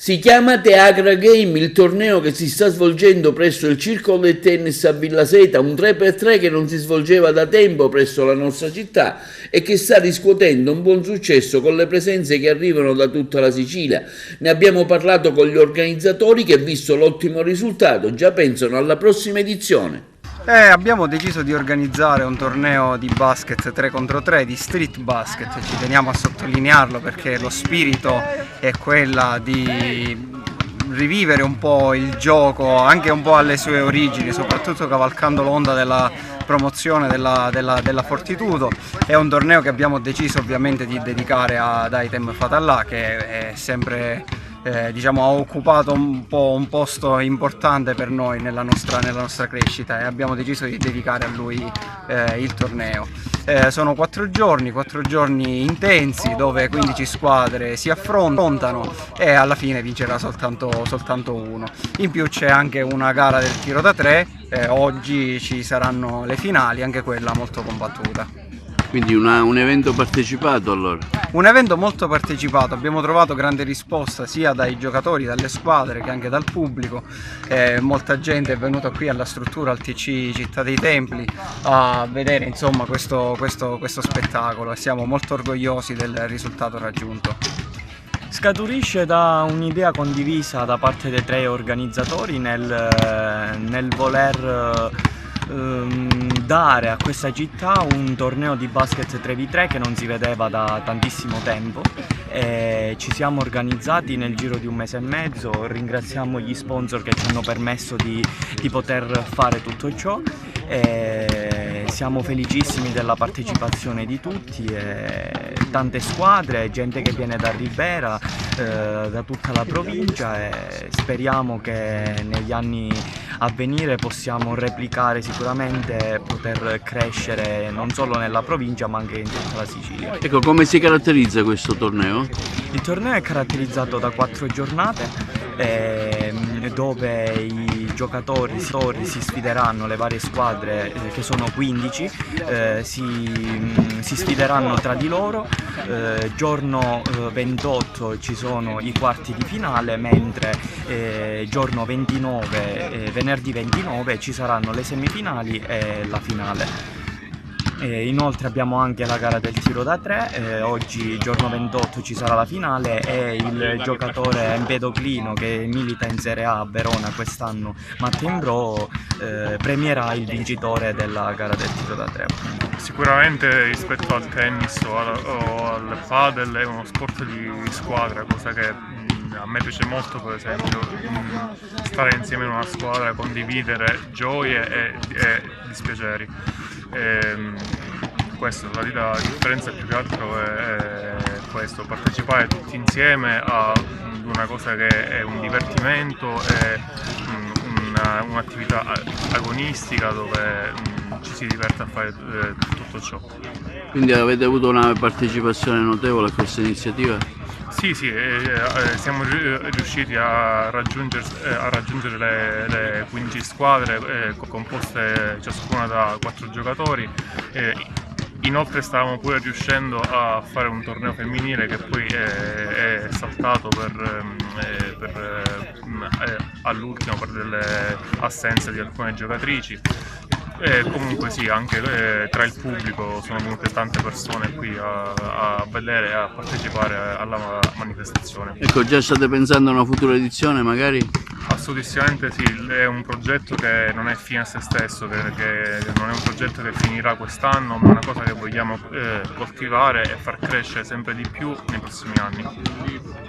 Si chiama Teagra Game, il torneo che si sta svolgendo presso il Circolo del Tennis a Villaseta, un 3x3 che non si svolgeva da tempo presso la nostra città e che sta riscuotendo un buon successo con le presenze che arrivano da tutta la Sicilia. Ne abbiamo parlato con gli organizzatori che, visto l'ottimo risultato, già pensano alla prossima edizione. Abbiamo deciso di organizzare un torneo di basket 3 contro 3, di street basket, ci teniamo a sottolinearlo perché lo spirito è quella di rivivere un po' il gioco, anche un po' alle sue origini, soprattutto cavalcando l'onda della promozione della Fortitudo. È un torneo che abbiamo deciso ovviamente di dedicare ad Aitem Fatallà, che è sempre diciamo, ha occupato un posto importante per noi nella nostra crescita, e abbiamo deciso di dedicare a lui il torneo. Sono 4 giorni intensi dove 15 squadre si affrontano e alla fine vincerà soltanto uno. In più c'è anche una gara del tiro da 3, oggi ci saranno le finali, anche quella molto combattuta. Quindi un evento partecipato allora? Un evento molto partecipato, abbiamo trovato grande risposta sia dai giocatori, dalle squadre che anche dal pubblico. Molta gente è venuta qui alla struttura, al TC Città dei Templi, a vedere insomma questo spettacolo, e siamo molto orgogliosi del risultato raggiunto. Scaturisce da un'idea condivisa da parte dei 3 organizzatori nel voler dare a questa città un torneo di basket 3v3 che non si vedeva da tantissimo tempo. Ci siamo organizzati nel giro di un mese e mezzo, ringraziamo gli sponsor che ci hanno permesso di poter fare tutto ciò. Siamo felicissimi della partecipazione di tutti, tante squadre, gente che viene da Ribera, da tutta la provincia, e speriamo che negli anni a venire possiamo replicare sicuramente, poter crescere non solo nella provincia ma anche in tutta la Sicilia. Ecco, come si caratterizza questo torneo? Il torneo è caratterizzato da 4 giornate dove i giocatori si sfideranno, le varie squadre che sono 15 si sfideranno tra di loro. Giorno 28 ci sono i quarti di finale, mentre giorno 29, venerdì 29 ci saranno le semifinali e la finale. Inoltre abbiamo anche la gara del tiro da 3, oggi giorno 28 ci sarà la finale e il giocatore Empedoclino, che milita in Serie A a Verona quest'anno, Matteo Imbro, premierà il vincitore della gara del tiro da 3. Sicuramente rispetto al tennis o al padel è uno sport di squadra, cosa che a me piace molto, per esempio stare insieme in una squadra, condividere gioie e dispiaceri. La differenza più che altro è questo, partecipare tutti insieme a una cosa che è un divertimento, è un'attività agonistica dove ci si diverte a fare tutto ciò. Quindi avete avuto una partecipazione notevole a questa iniziativa? Sì, siamo riusciti a raggiungere le 15 squadre composte ciascuna da 4 giocatori. Inoltre stavamo pure riuscendo a fare un torneo femminile che poi è saltato all'ultimo per delle assenze di alcune giocatrici. Comunque sì, anche tra il pubblico sono venute tante persone qui a vedere e a partecipare alla manifestazione. Ecco, già state pensando a una futura edizione magari? Assolutamente sì, è un progetto che non è fine a se stesso, che non è un progetto che finirà quest'anno, ma è una cosa che vogliamo coltivare e far crescere sempre di più nei prossimi anni.